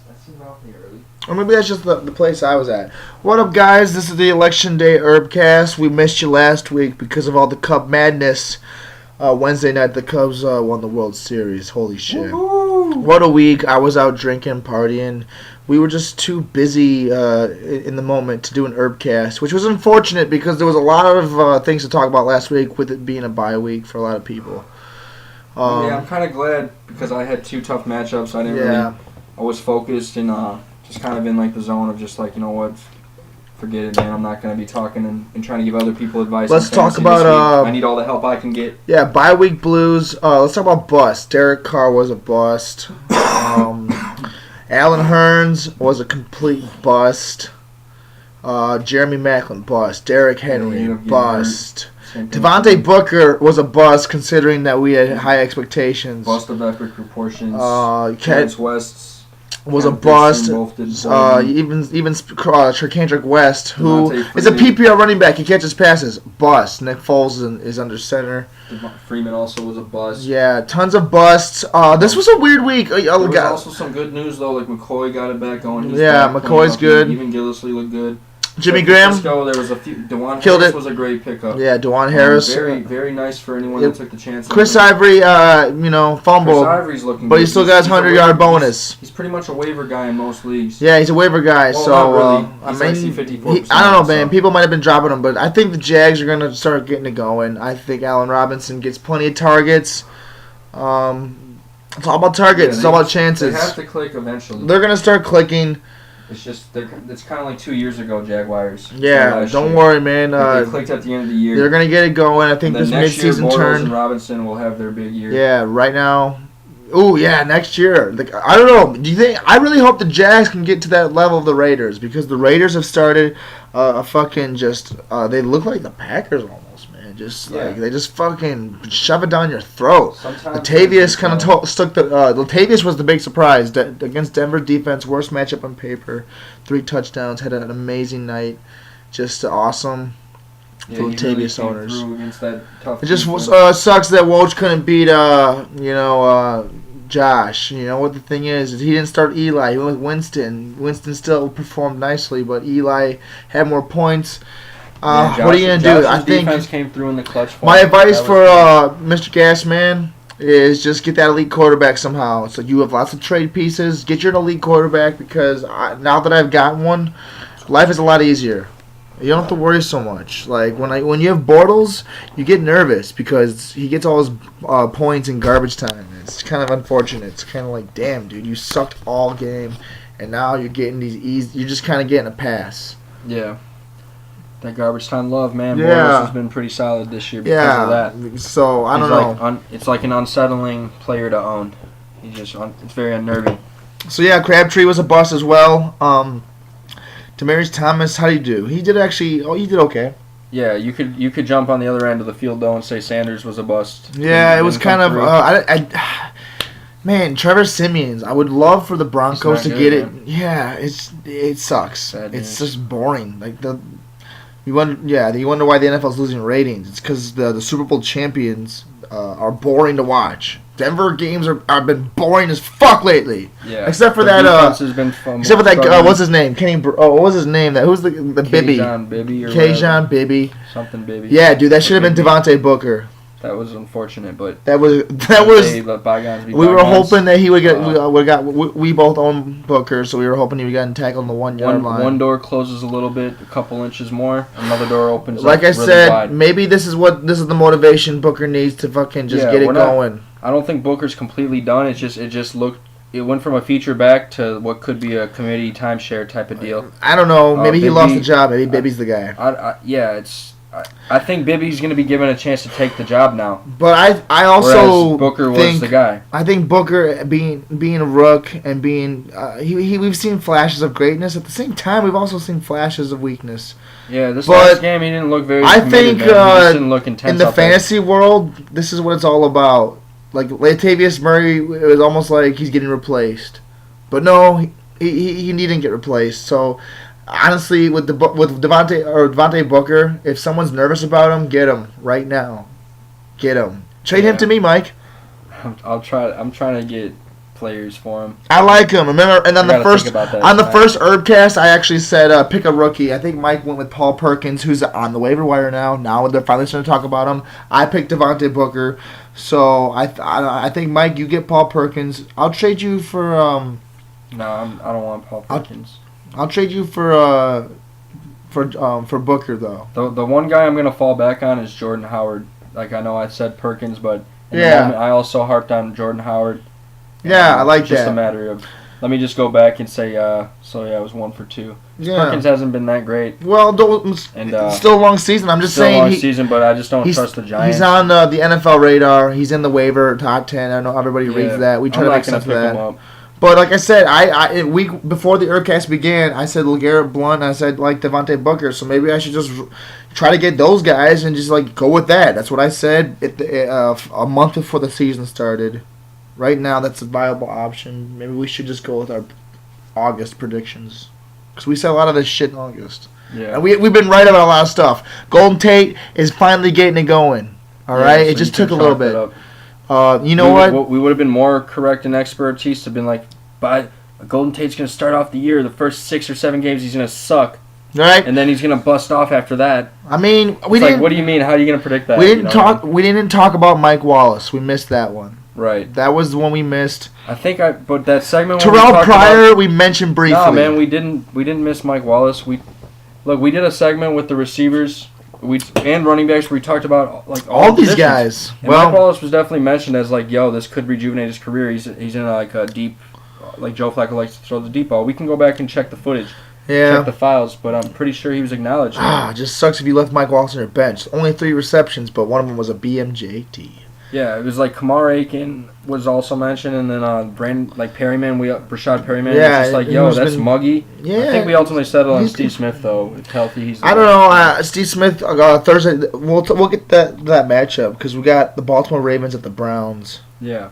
That seems awfully early. Or maybe that's just the place I was at. What up, guys? This is the Election Day Herbcast. We missed you last week because of all the Cub madness. Wednesday night, the Cubs won the World Series. Holy shit. Woo-hoo! What a week. I was out drinking, partying. We were just too busy in the moment to do an Herbcast, which was unfortunate because there was a lot of things to talk about last week with it being a bye week for a lot of people. Yeah, I'm kind of glad because I had two tough matchups. I didn't really... I was focused and just kind of in like the zone of just like, you know what, forget it, man. I'm not going to be talking and trying to give other people advice. Let's talk about... I need all the help I can get. Yeah, bye week blues. Let's talk about bust. Derek Carr was a bust. Alan Hearns was a complete bust. Jeremy Maclin, bust. Derrick Henry, bust. Devontae Booker was a bust considering that we had high expectations. Bust of epic proportions. Terrence West was a bust. Even Kendrick West, who is a PPR running back, he catches passes. Bust. Nick Foles is under center. Freeman also was a bust. Yeah, tons of busts. This was a weird week. There was also some good news though, like McCoy got it back going. McCoy's good. Even Gillislee looked good. Jimmy Graham. There was a few. DeJuan Killed Harris it. was a great pickup. Yeah, DeJuan Harris. Very, very nice for anyone that took the chance. Chris Ivory, fumbled. Chris Ivory's looking but good. he still got his 100-yard bonus. He's pretty much a waiver guy in most leagues. Yeah, he's a waiver guy. Well, so not really. He's actually 54%. I don't know, man. People might have been dropping him, but I think the Jags are going to start getting it going. I think Allen Robinson gets plenty of targets. It's all about targets. It's all about chances. They have to click eventually. They're going to start clicking. It's just it's kind of like 2 years ago, Jaguars. Yeah, don't worry, man. They clicked at the end of the year. They're gonna get it going. I think this midseason turn. And Robinson will have their big year. Yeah, right now. Oh yeah, next year. I don't know. Do you think? I really hope the Jags can get to that level of the Raiders because the Raiders have started a fucking just. They look like the Packers almost, man. Just like they just fucking shove it down your throat. Latavius kind of stuck the. Latavius was the big surprise against Denver defense. Worst matchup on paper. 3 touchdowns. Had an amazing night. Just awesome. For Latavius owners. It just sucks that Woj couldn't beat Josh. You know what the thing is he didn't start Eli. He went with Winston. Winston still performed nicely, but Eli had more points. What are you gonna do? I think defense came through in the clutch. My advice for Mr. Gasman is just get that elite quarterback somehow. So you have lots of trade pieces. Get your elite quarterback because now that I've got one, life is a lot easier. You don't have to worry so much. Like when you have Bortles, you get nervous because he gets all his points in garbage time. It's kind of unfortunate. It's kind of like, damn, dude, you sucked all game, and now you're getting these easy. You're just kind of getting a pass. Yeah. That garbage time love, man. Bortles has been pretty solid this year because of that. So I don't know. It's like an unsettling player to own. It's very unnerving. So yeah, Crabtree was a bust as well. Demaryius Thomas, how do you do? He did actually. Oh, he did okay. Yeah, you could jump on the other end of the field though and say Sanders was a bust. Yeah, it was kind of. Man, Trevor Siemian. I would love for the Broncos to get it. Yeah, it sucks. It's just boring. Like you wonder why the NFL's losing ratings. It's because the Super Bowl champions are boring to watch. Denver games have been boring as fuck lately. Yeah. Except for that. Except for that. What's his name? what was his name? Who's the Bibby? Kayshon Bibby. Something Bibby. Yeah, dude, that should have been Devontae Booker. That was unfortunate, but that was. We were hoping that he would get. We both own Booker, so we were hoping he would get tackled on the 1 yard line. One door closes a little bit, a couple inches more. Another door opens. Like I said, maybe this is the motivation Booker needs to fucking just get it going. I don't think Booker's completely done. It went from a feature back to what could be a committee timeshare type of deal. I don't know. Maybe he lost the job. Maybe Bibby's the guy. I think Bibby's going to be given a chance to take the job now. But I also Booker was the guy. I think Booker being a rook and being we've seen flashes of greatness. At the same time, we've also seen flashes of weakness. Yeah, last game he didn't look very. I think he just didn't look intense in the fantasy world, this is what it's all about. Like Latavius Murray, it was almost like he's getting replaced, but no, he didn't get replaced. So honestly, with Devontae Booker, if someone's nervous about him, get him right now. Get him. Trade him to me, Mike. I'm trying to get players for him. I like him. Remember, and then the first first Herbcast, I actually said pick a rookie. I think Mike went with Paul Perkins, who's on the waiver wire now. Now they're finally starting to talk about him. I picked Devontae Booker. So I think Mike, you get Paul Perkins. I'll trade you for No, I don't want Paul Perkins. I'll trade you for Booker though. The one guy I'm gonna fall back on is Jordan Howard. Like I know I said Perkins, but I also harped on Jordan Howard. Yeah, I like that. Just a matter of let me just go back and say it was 1 for 2. Yeah. Perkins hasn't been that great. Well, it's still a long season. I'm just saying season, but I just don't trust the Giants. He's on the NFL radar. He's in the waiver top 10. I know everybody reads that. We try to make sense of that. But like I said, a week before the Urcast began, I said LeGarrette Blount, and I said like Devontae Booker. So maybe I should just try to get those guys and just like go with that. That's what I said a month before the season started. Right now, that's a viable option. Maybe we should just go with our August predictions because we said a lot of this shit in August. Yeah, and we've been right about a lot of stuff. Golden Tate is finally getting it going. All right, so it just took a little bit. You know what? We would have been more correct in expertise to have been like, but Golden Tate's going to start off the year, the first 6 or 7 games he's going to suck. Right. And then he's going to bust off after that. I mean, what do you mean? How are you going to predict that? We didn't talk about Mike Wallace. We missed that one. Right. That was the one we missed. But that segment Terrell Pryor we mentioned briefly. No, man, we didn't miss Mike Wallace. We did a segment with the receivers and running backs where we talked about like all these guys. And Mike Wallace was definitely mentioned as like, yo, this could rejuvenate his career. He's in like a deep, like Joe Flacco likes to throw the deep ball. We can go back and check the footage. Yeah. Check the files, but I'm pretty sure he was acknowledged. It just sucks if you left Mike Wallace on your bench. Only 3 receptions, but one of them was a BMJT. Yeah, it was like Kamar Aiken was also mentioned, and then Perryman, Rashad Perryman. Yeah, was just like, yo, that's muggy. Yeah, I think we ultimately settled on Steve Smith though. If healthy, he's. I don't know, Steve Smith. Thursday, we'll get that matchup because we got the Baltimore Ravens at the Browns. Yeah.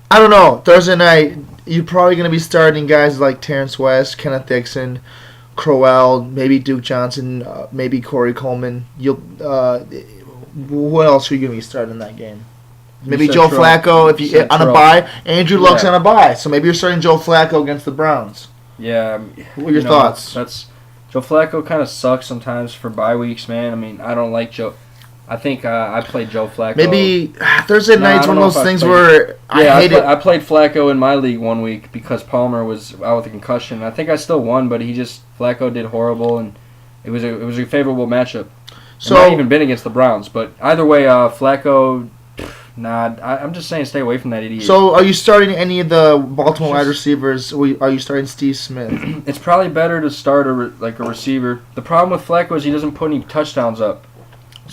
I don't know. Thursday night, you're probably going to be starting guys like Terrence West, Kenneth Dixon, Crowell, maybe Duke Johnson, maybe Corey Coleman. What else are you going to be starting in that game? Maybe Joe Flacco if you on a bye. Andrew Luck's on a bye, so maybe you're starting Joe Flacco against the Browns. Yeah. What are your thoughts? Joe Flacco kind of sucks sometimes for bye weeks, man. I mean, I don't like Joe. I think I played Joe Flacco. Maybe Thursday night's one of those things where I played Flacco in my league one week because Palmer was out with a concussion. I think I still won, but Flacco did horrible, and it was a favorable matchup. It might even been against the Browns, but either way, Flacco. Nah, I'm just saying, stay away from that idiot. So, are you starting any of the Baltimore wide receivers? Are you starting Steve Smith? It's probably better to start a receiver. The problem with Flacco is he doesn't put any touchdowns up.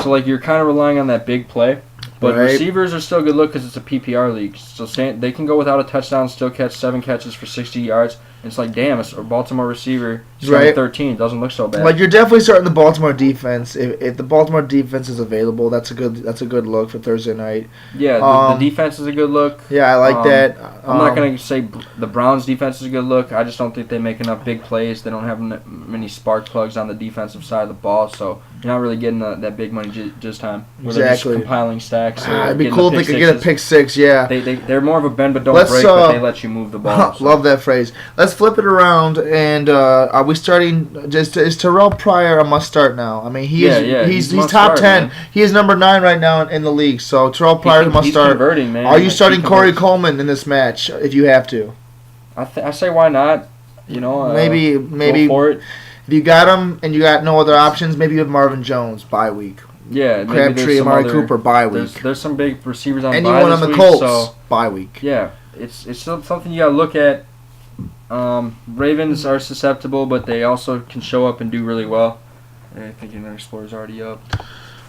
So, you're kind of relying on that big play. But receivers are still a good look because it's a PPR league. So, they can go without a touchdown, still catch 7 catches for 60 yards. And it's like, damn, a Baltimore receiver starting 13 doesn't look so bad. You're definitely starting the Baltimore defense. If the Baltimore defense is available, that's a good look for Thursday night. Yeah, the defense is a good look. Yeah, I like that. I'm not going to say the Browns' defense is a good look. I just don't think they make enough big plays. They don't have many spark plugs on the defensive side of the ball, so you're not really getting that big money just time. Where they're just compiling stacks. It'd be cool if they could get a pick six, yeah. They're more of a bend but don't break, but they let you move the ball. So. Love that phrase. Let's flip it around, and are we starting? Is Terrell Pryor a must start now? I mean, he's top 10. Man. He is number 9 right now in the league. So Terrell Pryor is a must start. Converting, man. Are you starting Corey Coleman in this match if you have to? I say why not? Maybe go for it. If you got him and you got no other options, maybe you have Marvin Jones bye week. Yeah, Crabtree, Amari Cooper bye week. There's some big receivers on anyone bye this on the week, Colts so, bye week. Yeah, it's something you gotta look at. Ravens are susceptible, but they also can show up and do really well. I think your Explorer's already up.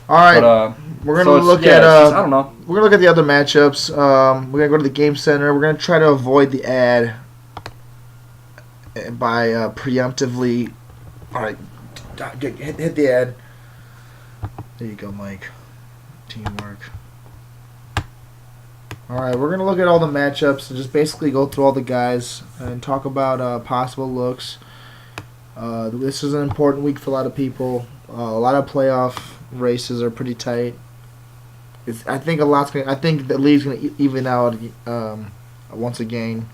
All right, but, we're gonna look at. I don't know. We're gonna look at the other matchups. We're gonna go to the game center. We're gonna try to avoid the ad by preemptively. All right, hit the ad. There you go, Mike. Teamwork. All right, we're going to look at all the matchups and just basically go through all the guys and talk about possible looks. This is an important week for a lot of people. A lot of playoff races are pretty tight. I think the league's going to even out a once again.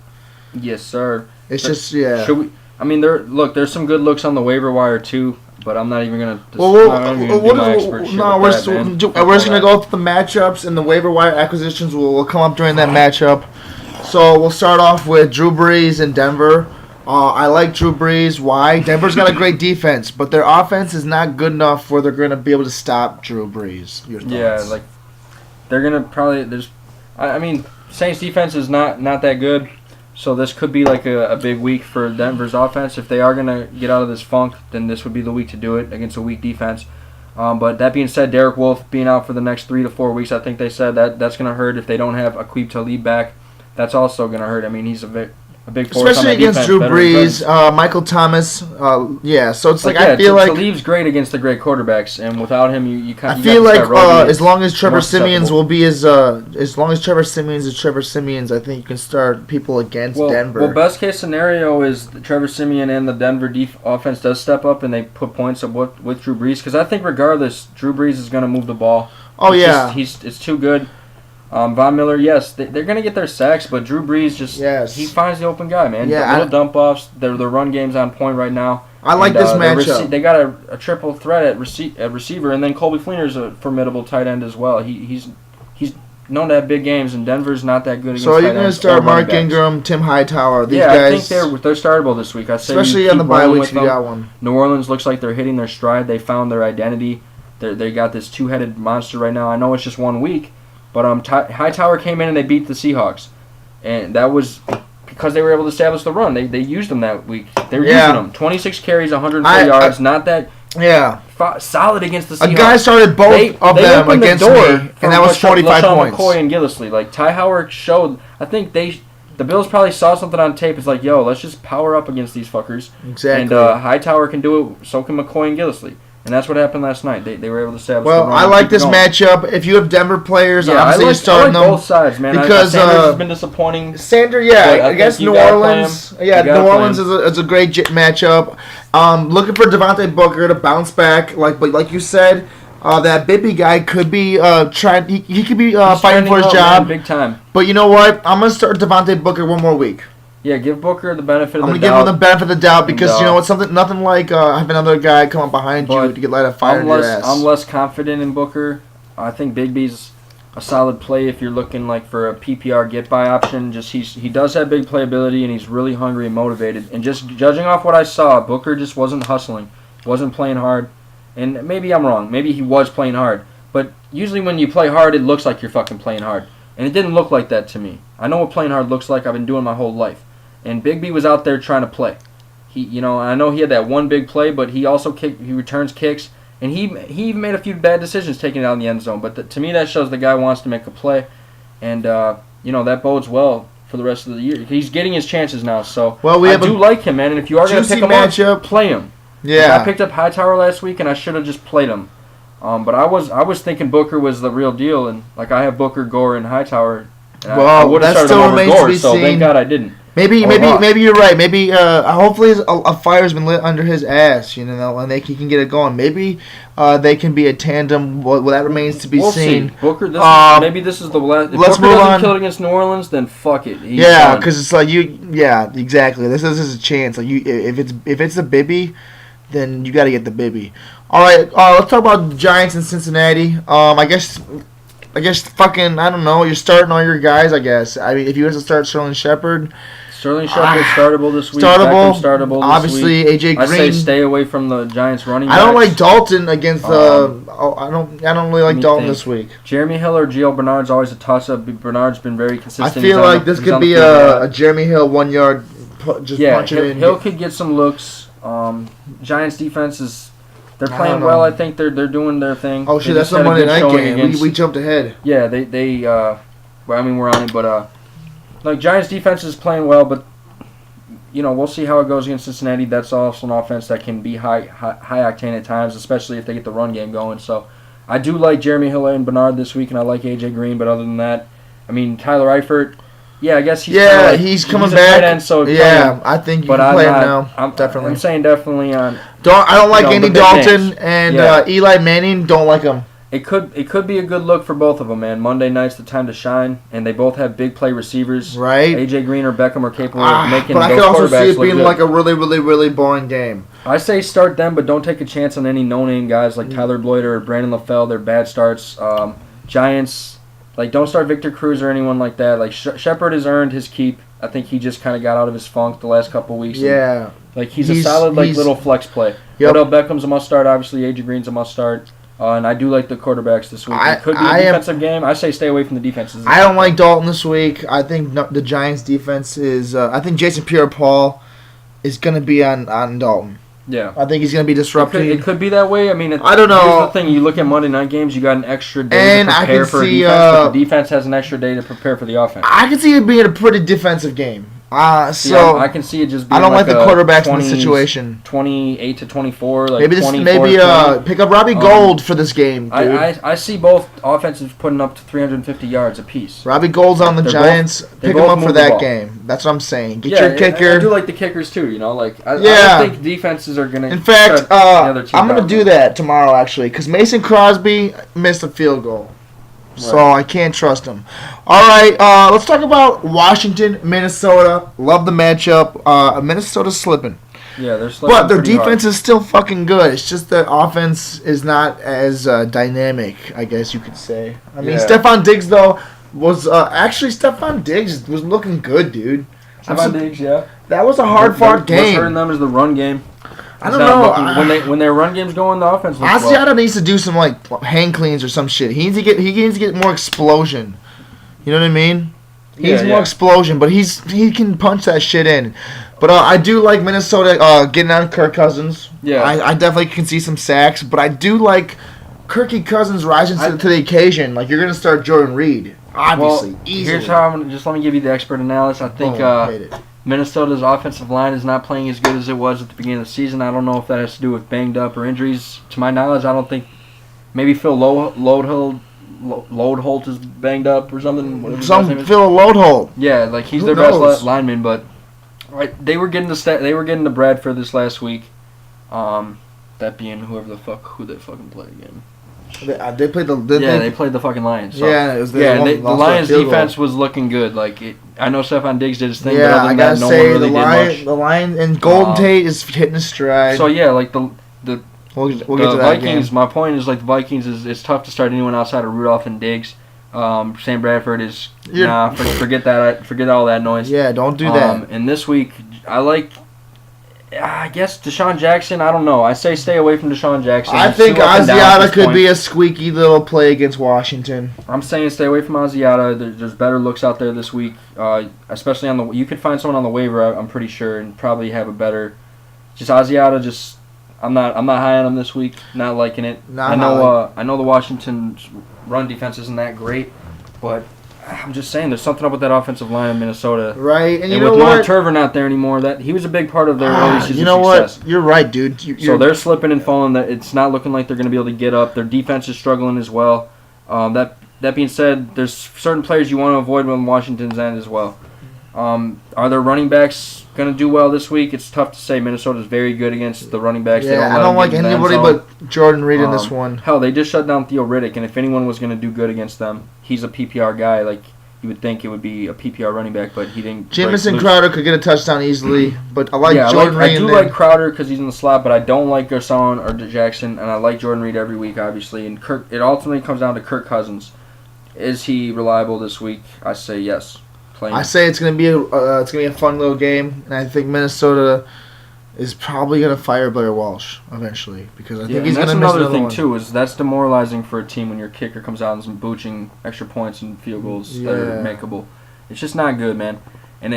Yes, sir. It's just yeah. Should we? I mean, there's some good looks on the waiver wire too, but I'm not even gonna. We're just gonna go through the matchups and the waiver wire acquisitions. Will come up during that matchup. So we'll start off with Drew Brees in Denver. I like Drew Brees. Why? Denver's got a great defense, but their offense is not good enough where they're going to be able to stop Drew Brees. Your thoughts? Yeah, like they're going to probably I mean, Saints defense is not that good, so this could be like a big week for Denver's offense. If they are going to get out of this funk, then this would be the week to do it against a weak defense. But that being said, Derek Wolfe being out for the next 3 to 4 weeks, I think they said that's going to hurt if they don't have Aqib Talib back. That's also going to hurt. I mean, he's a big force especially on against defense, Drew Brees, Michael Thomas. So it's like I feel like Talib's great against the great quarterbacks, and without him, you kind of. I feel like as long as Trevor Siemians will be as long as Trevor Siemians is Trevor Siemians, I think you can start people against Denver. Well, best case scenario is Trevor Siemian and the Denver offense does step up and they put points up with Drew Brees, because I think regardless, Drew Brees is going to move the ball. Oh yeah, it's too good. Von Miller, yes, they're going to get their sacks, but Drew Brees he finds the open guy, man. Yeah, little dump-offs, their run game's on point right now. I like this matchup. They got a triple threat at receiver, and then Colby Fleener's a formidable tight end as well. He's known to have big games, and Denver's not that good against tight ends. So you're going to start Mark Ingram, Tim Hightower, these guys? I think they're startable this week. I say especially on the bye weeks, you got one. New Orleans looks like they're hitting their stride. They found their identity. They got this two-headed monster right now. I know it's just 1 week. But Hightower came in and they beat the Seahawks, and that was because they were able to establish the run. They used them that week. They were using them. 26 carries, 104 yards. Not that solid against the Seahawks. A guy started both of them against me, and that was 45 points. McCoy and Gillislee. Like Ty Howard showed. I think the Bills probably saw something on tape. It's like, yo, let's just power up against these fuckers. Exactly. And Hightower can do it. So can McCoy and Gillislee. And that's what happened last night. They were able to establish the run. Well, I like this matchup. If you have Denver players, obviously you're starting them. I like both sides, man. Because Sanders has been disappointing. Against New Orleans. Yeah, New Orleans is a great matchup. Looking for Devontae Booker to bounce back. But like you said, that Bibby guy could be trying. He could be fighting for his job, man, big time. But you know what? I'm gonna start Devontae Booker one more week. Yeah, give Booker the benefit of the doubt. I'm going to give him the benefit of the doubt because, you know what, nothing like having another guy come up behind you to get light a fire in your ass. I'm less confident in Booker. I think Bigby's a solid play if you're looking like for a PPR get-by option. He does have big playability, and he's really hungry and motivated. And just judging off what I saw, Booker just wasn't hustling, wasn't playing hard. And maybe I'm wrong. Maybe he was playing hard. But usually when you play hard, it looks like you're fucking playing hard. And it didn't look like that to me. I know what playing hard looks like. I've been doing my whole life. And Bigby was out there trying to play. I know he had that one big play, but he also he returns kicks, and he even made a few bad decisions taking it out in the end zone. But to me, that shows the guy wants to make a play, and that bodes well for the rest of the year. He's getting his chances now, so I do like him, man. And if you are going to pick him up, play him. Yeah, I picked up Hightower last week, and I should have just played him. But I was thinking Booker was the real deal, and like I have Booker, Gore, and Hightower. And I would have started him over Gore, so thank God I didn't. Maybe you're right. Maybe hopefully a fire's been lit under his ass, and he can get it going. Maybe they can be a tandem. Well, that remains to be seen. See. Booker, maybe this is the last. If let's Booker move doesn't on. kill it against New Orleans, then fuck it. Because it's like you. Yeah, exactly. This is a chance. Like if it's a Bibby, then you got to get the Bibby. All right. Let's talk about the Giants in Cincinnati. I guess fucking, I don't know, you're starting all your guys, I guess. I mean, if you have to start Sterling Shepard. Sterling Shepard startable this week. Startable this obviously, week. AJ Green. I say stay away from the Giants running backs. I don't like Dalton against the... I don't really like Dalton this week. Jeremy Hill or Gio Bernard's always a toss-up. Bernard's been very consistent. I feel like this could be a Jeremy Hill 1 yard punch it in. Hill could get some looks. Giants defense is... They're playing well. I think they're doing their thing. Oh shit, that's the Monday night game. We jumped ahead. Yeah, we're on it, but Giants defense is playing well, but we'll see how it goes against Cincinnati. That's also an offense that can be high octane at times, especially if they get the run game going. So I do like Jeremy Hill and Bernard this week, and I like AJ Green. But other than that, I mean Tyler Eifert. Yeah, I guess he's coming back. End, so I think you can play him now. Definitely. I'm saying definitely on. I don't like Andy Dalton and Eli Manning. Don't like him. It could be a good look for both of them, man. Monday night's the time to shine, and they both have big play receivers. Right. AJ Green or Beckham are capable of making but those quarterbacks I could also see it being good. like a really, really, really boring game. I say start them, but don't take a chance on any no-name guys like Tyler Boyd or Brandon LaFell. They're bad starts. Giants, like, don't start Victor Cruz or anyone like that. Like, Shepard has earned his keep. I think he just kind of got out of his funk the last couple weeks. Yeah. Like, he's a solid, little flex play. Yep. Odell Beckham's a must-start, obviously. AJ Green's a must-start. And I do like the quarterbacks this week. It could be a defensive game. I say stay away from the defenses. I don't like Dalton this week. I think the Giants' defense is... I think Jason Pierre-Paul is going to be on Dalton. Yeah. I think he's going to be disrupting. It could be that way. I mean, I don't know. Here's the thing. You look at Monday night games, you got an extra day to prepare for a defense, but the defense has an extra day to prepare for the offense. I can see it being a pretty defensive game. I can see it just being I don't like the quarterbacks 20, in this situation. 28 to 24, like maybe pick up Robbie Gould for this game, dude. I see both offenses putting up to 350 yards apiece. Robbie Gould's on the Giants. Pick him up for that game. That's what I'm saying. Get your kicker. I do like the kickers too, like I don't think defenses are going to. In fact, I'm going to do that tomorrow actually cuz Mason Crosby missed a field goal. So I can't trust him. All right, let's talk about Washington, Minnesota. Love the matchup. Minnesota's slipping. Yeah, they're slipping. But their defense is still fucking good. It's just the offense is not as dynamic, I guess you could say. I mean, Stephon Diggs though was Stephon Diggs was looking good, dude. Stephon Diggs, yeah. That was a hard-fought game. What's hurting them is the run game. I don't know. When their run game's going, the offense looks Asiata needs to do some like hand cleans or some shit. He needs to get more explosion. You know what I mean? He needs more explosion, but he can punch that shit in. But I do like Minnesota getting on Kirk Cousins. Yeah, I definitely can see some sacks, but I do like Kirky Cousins rising to the occasion. Like you're gonna start Jordan Reed, obviously. Easily. Here's how let me give you the expert analysis. I think. Minnesota's offensive line is not playing as good as it was at the beginning of the season. I don't know if that has to do with banged up or injuries. To my knowledge, I don't think maybe Phil Loadholt is banged up or something. Phil Loadholt. Yeah, like he's their best lineman, but they were getting to Bradford this last week. That being who they fucking play again. They played they played the fucking Lions. So. Yeah, the Lions' defense was looking good. I know Stephon Diggs did his thing, but other than that, no one really did much. The Lions and Golden Tate is hitting his stride. So yeah, like the we'll get to that Vikings. game. My point is like the Vikings it's tough to start anyone outside of Rudolph and Diggs. Sam Bradford is forget that. Forget all that noise. Yeah, don't do that. And this week I like. I guess Deshaun Jackson, I don't know. I say stay away from Deshaun Jackson. I think Asiata could be a squeaky little play against Washington. I'm saying stay away from Asiata. There's better looks out there this week, especially you could find someone on the waiver, I'm pretty sure, and probably have a better. Just Asiata, I'm not high on him this week. Not liking it. I know the Washington's run defense isn't that great, but I'm just saying there's something up with that offensive line in Minnesota. Right, and you know what? With Lauren Turver not there anymore, that he was a big part of their early season success. You know what? You're right, dude. So they're slipping and falling. That it's not looking like they're going to be able to get up. Their defense is struggling as well. That being said, there's certain players you want to avoid on Washington's end as well. Are their running backs going to do well this week? It's tough to say. Minnesota's very good against the running backs. Yeah, I don't like anybody but Jordan Reed in this one. Hell, they just shut down Theo Riddick, and if anyone was going to do good against them, he's a PPR guy. Like, you would think it would be a PPR running back, but he didn't. Jamison Crowder could get a touchdown easily, but I like Jordan Reed. I do like Crowder because he's in the slot, but I don't like Garcon or Jackson, and I like Jordan Reed every week, obviously. And it ultimately comes down to Kirk Cousins. Is he reliable this week? I say yes. I say it's gonna be a fun little game, and I think Minnesota is probably gonna fire Blair Walsh eventually because I think he's gonna miss another thing one. Too. Is that's demoralizing for a team when your kicker comes out and some booching extra points and field goals that are makeable. It's just not good, man. And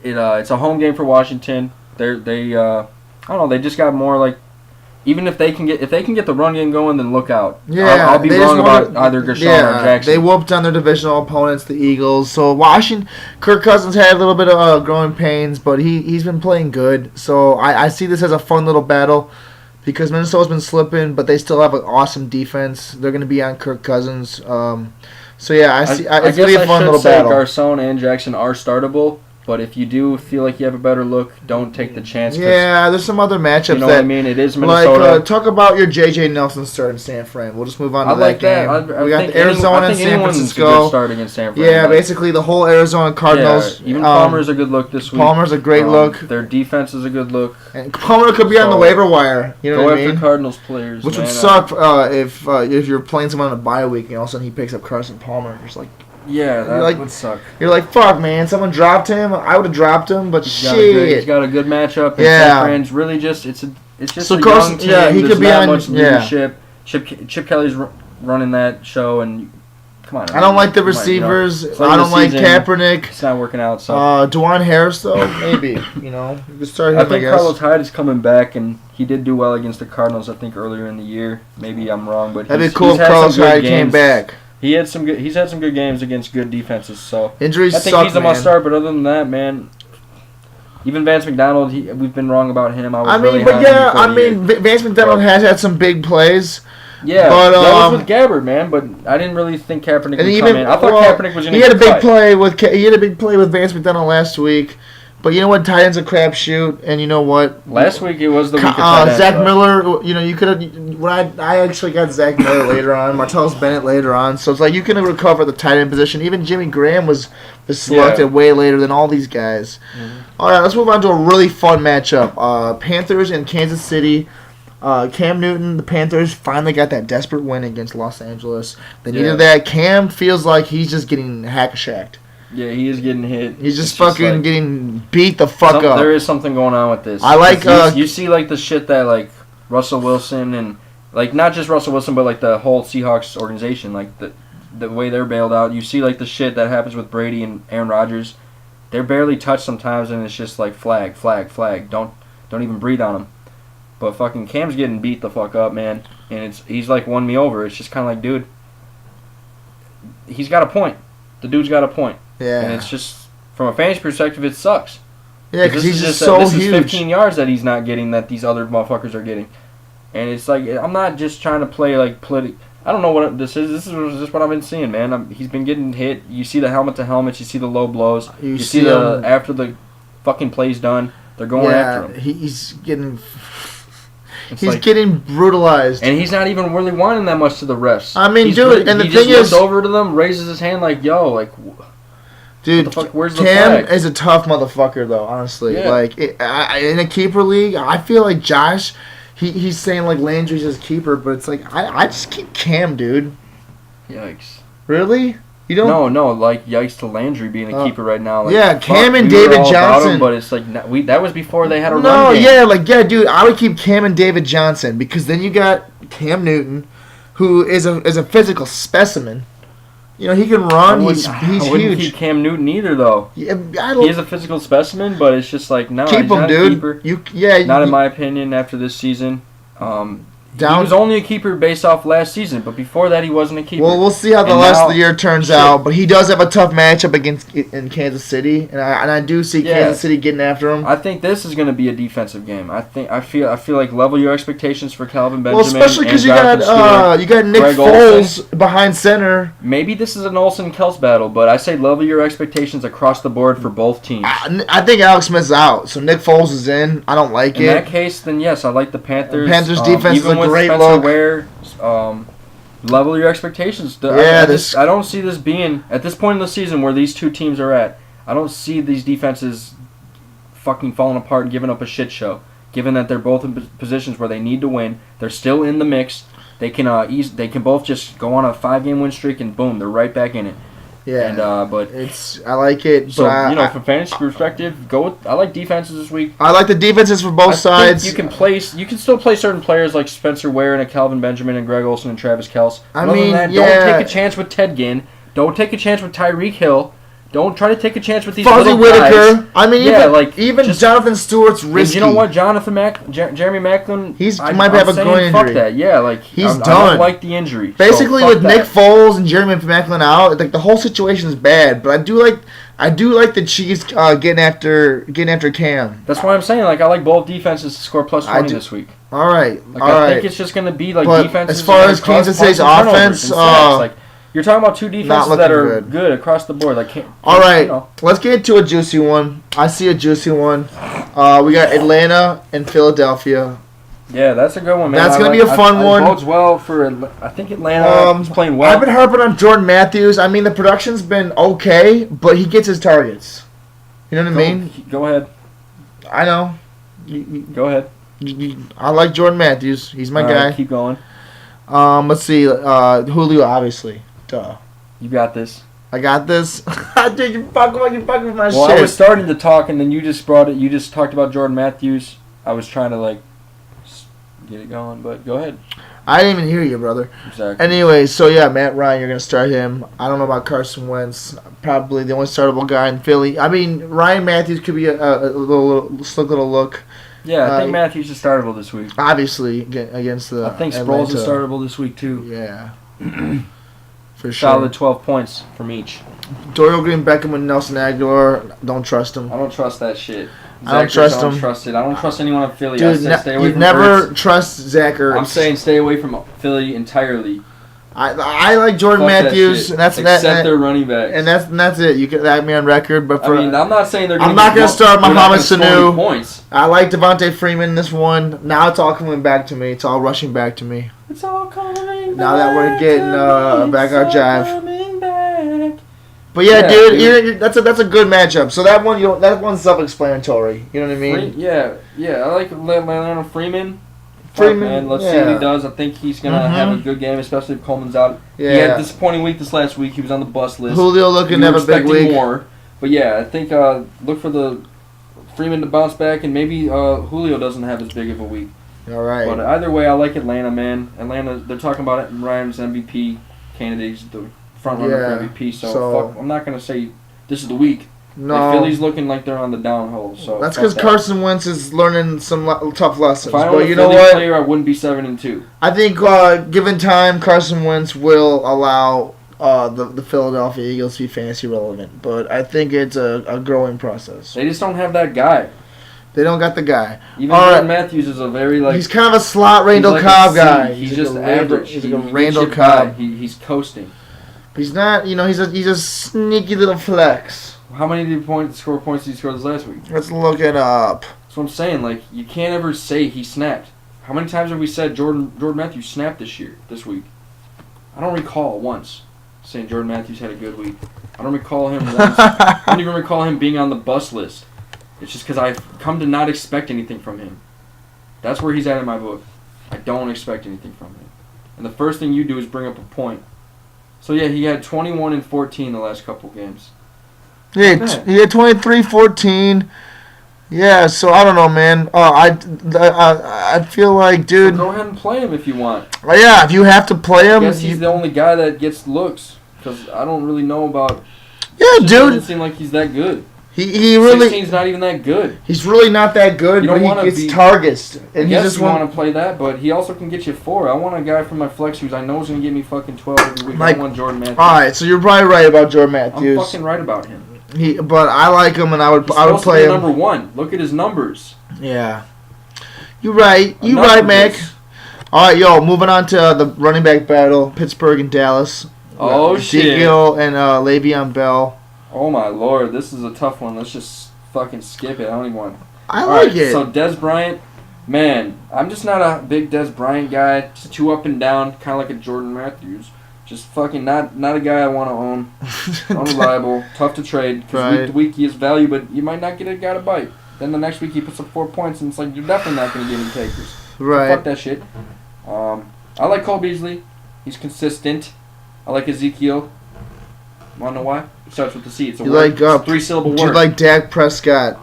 it's a home game for Washington. I don't know. They just got more like. Even if they can get the run game going, then look out. Yeah, I'll be wrong about either Gershon or Jackson. They whooped on their divisional opponents, the Eagles. So Washington, Kirk Cousins had a little bit of growing pains, but he's been playing good. So I see this as a fun little battle because Minnesota's been slipping, but they still have an awesome defense. They're going to be on Kirk Cousins. So yeah, I see. It's going to be a fun little battle. Garcon and Jackson are startable. But if you do feel like you have a better look, don't take the chance. Yeah, there's some other matchups. You know what I mean? It is Minnesota. Like, talk about your J.J. Nelson start in San Fran. We'll just move on to that game. We got Arizona and San Francisco. Good start against San Fran. Yeah, basically the whole Arizona Cardinals. Yeah, even Palmer's a good look this week. Palmer's a great look. Their defense is a good look. And Palmer could be on the waiver wire. You know what I mean? Go after Cardinals players. Which would suck if you're playing someone on a bye week and all of a sudden he picks up Carson Palmer. Just like. Yeah, that would suck. You're like, fuck, man. Someone dropped him. I would have dropped him, but shit. He's got a good matchup. And San Fran's really just it's just a young team. Yeah, he could be on much leadership. Chip Kelly's running that show, and come on. I don't like the receivers. I don't like Kaepernick. It's not working out. So Dwan Harris though, maybe you could start him. I think Carlos Hyde is coming back, and he did do well against the Cardinals. I think earlier in the year. Maybe I'm wrong, but that'd be cool if Carlos Hyde came back. He's had some good games against good defenses. So injuries I think suck, he's a must start. But other than that, man, even Vance McDonald, we've been wrong about him. Vance McDonald has had some big plays. Yeah, but that was with Gabbard, man. But I didn't really think Kaepernick would come in. I thought Kaepernick was going to. He had a big play with Vance McDonald last week. But you know what? Tight end's a crapshoot, and you know what? Last week it was the week of tight ends. Zach Miller, you could have. When I actually got Zach Miller later on, Martellus Bennett later on, so it's like you can recover the tight end position. Even Jimmy Graham was selected way later than all these guys. Mm-hmm. All right, let's move on to a really fun matchup. Panthers and Kansas City. Cam Newton, the Panthers finally got that desperate win against Los Angeles. They needed that. Cam feels like he's just getting hack-shacked. Yeah, he is getting hit. He's just fucking getting beat the fuck up. There is something going on with this. I like you see like the shit that like Russell Wilson and like not just Russell Wilson but like the whole Seahawks organization, like the way they're bailed out. You see like the shit that happens with Brady and Aaron Rodgers. They're barely touched sometimes, and it's just like flag, flag, flag. Don't even breathe on them. But fucking Cam's getting beat the fuck up, man, and he's like won me over. It's just kind of like, dude, he's got a point. The dude's got a point. Yeah. And it's just, from a fantasy perspective, it sucks. Yeah, because he's just so huge. This is 15 yards that he's not getting that these other motherfuckers are getting. And it's like, I'm not just trying to play like I don't know what this is. This is just what I've been seeing, man. He's been getting hit. You see the helmet to helmet. You see the low blows. You see the after the fucking play's done, they're going after him. He's getting getting brutalized. And he's not even really whining that much to the refs. I mean, dude, and the thing is... He just looks over to them, raises his hand like, yo, like... Dude, where's the Cam flag? Is a tough motherfucker, though, honestly. Yeah. Like, in a keeper league, I feel like Josh, he's saying, like, Landry's his keeper, but it's like, I just keep Cam, dude. Yikes. Really? You don't? No, like yikes to Landry being a keeper right now. Like, yeah, Cam and David Johnson. Him, but it's like that was before they had a run game. Dude, I would keep Cam and David Johnson because then you got Cam Newton, who is a physical specimen. You know, he can run. He's huge. Wouldn't keep Cam Newton either, though. Yeah, he is a physical specimen, but it's just like no, keep him, dude. A keeper. Not in my opinion. After this season. He was only a keeper based off last season, but before that he wasn't a keeper. Well, we'll see how the rest of the year turns out. But he does have a tough matchup in Kansas City, and I do see Kansas City getting after him. I think this is going to be a defensive game. I feel like level your expectations for Calvin Benjamin. Well, especially because you got Nick Greg Foles Olsen behind center. Maybe this is an Olsen-Kels battle, but I say level your expectations across the board for both teams. I think Alex Smith's out, so Nick Foles is in. I don't like it. In that case, then yes, I like the Panthers. The Panthers defense is a great look. Level your expectations. I don't see this being at this point in the season where these two teams are at. I don't see these defenses fucking falling apart and giving up a shit show. Given that they're both in positions where they need to win, they're still in the mix. They can they can both just go on a 5-game win streak and boom, they're right back in it. Yeah, and but I like it. So from fantasy perspective, I like defenses this week. I like the defenses for both sides. You can still play certain players like Spencer Ware and a Calvin Benjamin and Greg Olsen and Travis Kelce. Don't take a chance with Ted Ginn. Don't take a chance with Tyreek Hill. Don't try to take a chance with these Fuzzy little Whitaker. guys. I mean, even Jonathan Stewart's risky. You know what, Jeremy Maclin? He might have a groin injury. Fuck that. Yeah, he's done. I don't like the injury. Basically, with Nick Foles and Jeremy Maclin out, like the whole situation is bad. But I do like the Chiefs getting after Cam. That's why I'm saying I like both defenses to score plus 20 this week. All right, I think it's just going to be defenses. As far as Kansas City's offense, You're talking about two defenses that are good across the board. All right, let's get to a juicy one. I see a juicy one. We got Atlanta and Philadelphia. Yeah, that's a good one, man. That's going to be a fun one. It bodes well for, I think Atlanta's playing well. I've been harping on Jordan Matthews. I mean, the production's been okay, but he gets his targets. You know what I mean? Go ahead. I know. Go ahead. I like Jordan Matthews. He's my guy. Right, keep going. Let's see. Julio, obviously. Duh. You got this. I got this. Dude, you fucking with my shit. Well, I was starting to talk, and then you just brought it. You just talked about Jordan Matthews. I was trying to, get it going, but go ahead. I didn't even hear you, brother. Exactly. Anyway, so yeah, Matt Ryan, you're going to start him. I don't know about Carson Wentz. Probably the only startable guy in Philly. I mean, Ryan Matthews could be a slick little look. Yeah, I think Matthews is startable this week. Obviously, against the I think Sproles is startable this week, too. Yeah. For sure. Solid 12 points from each. Dorial Green, Beckham, and Nelson Aguilar. Don't trust him. I don't trust that shit. I don't trust him. I don't trust it. I don't trust anyone in Philly. Dude, stay away you from never Ertz. trust Zach Ertz. I'm saying stay away from Philly entirely. I like Jordan Matthews, and that's except their running backs, and that's it. You get that me on record, but I'm not saying they're. I'm not going to start Mohamed Sanu. Points. I like Devontae Freeman in this one. Now it's all coming back to me. It's all rushing back to me. It's all coming. Now that we're getting back our jive. Back. But yeah, dude, that's a good matchup. So that one's self-explanatory. You know what I mean? Yeah. I like Atlanta Freeman. Man, let's see what he does. I think he's gonna have a good game, especially if Coleman's out. Yeah. He had a disappointing week this last week. He was on the bus list. Julio looking to have a big week. More, but yeah, I think look for the Freeman to bounce back, and maybe Julio doesn't have as big of a week. All right. But either way, I like Atlanta, man. Atlanta, they're talking about it. Ryan's MVP candidate, the front runner for MVP. So I'm not gonna say this is the week. No. Like Philly's looking like they're on the downhill. So that's because Carson Wentz is learning some tough lessons. If I but were a you Philly know what? player, I wouldn't be 7-2. I think given time, Carson Wentz will allow the Philadelphia Eagles to be fantasy relevant. But I think it's a growing process. They just don't have that guy. They don't got the guy. Even Jordan Matthews is a very he's kind of a slot Randall Cobb guy. He's just average. He's like a Randall Cobb. He's coasting. He's not. He's a sneaky little flex. How many score points did he score this last week? Let's look it up. That's what I'm saying. You can't ever say he snapped. How many times have we said Jordan Matthews snapped this week? I don't recall once saying Jordan Matthews had a good week. I don't recall him once. I don't even recall him being on the bus list. It's just because I've come to not expect anything from him. That's where he's at in my book. I don't expect anything from him. And the first thing you do is bring up a point. So yeah, he had 21 and 14 the last couple games. Yeah, he had 23-14. Yeah, so I don't know, man. I feel like, dude. So go ahead and play him if you want. Yeah, if you have to play him. I guess he's the only guy that gets looks because I don't really know about. Yeah, dude. Doesn't seem like he's that good. He really. 16's not even that good. He's really not that good, but he gets targets. And I guess you want to play that, but he also can get you 4. I want a guy from my flex who's I know is going to give me fucking 12 every week. I want Jordan Matthews. All right, so you're probably right about Jordan Matthews. I'm fucking right about him. But I like him, and I would play him. Number 1. Look at his numbers. Yeah, you're right. You're right, Mac. All right, moving on to the running back battle: Pittsburgh and Dallas. Oh shit! Ezekiel and Le'Veon Bell. Oh my lord, this is a tough one. Let's just fucking skip it. I don't even want. I like it. So Dez Bryant, man, I'm just not a big Dez Bryant guy. Just too up and down, kind of like a Jordan Matthews. Just fucking not a guy I want to own. Unreliable, tough to trade. Because week to week he has value, but you might not get a guy to bite. Then the next week he puts up 4 points, and it's like you're definitely not going to get any takers. Right. So fuck that shit. I like Cole Beasley. He's consistent. I like Ezekiel. Want to know why? It starts with the C. It's a word. It's a 3-syllable word. You like Dak Prescott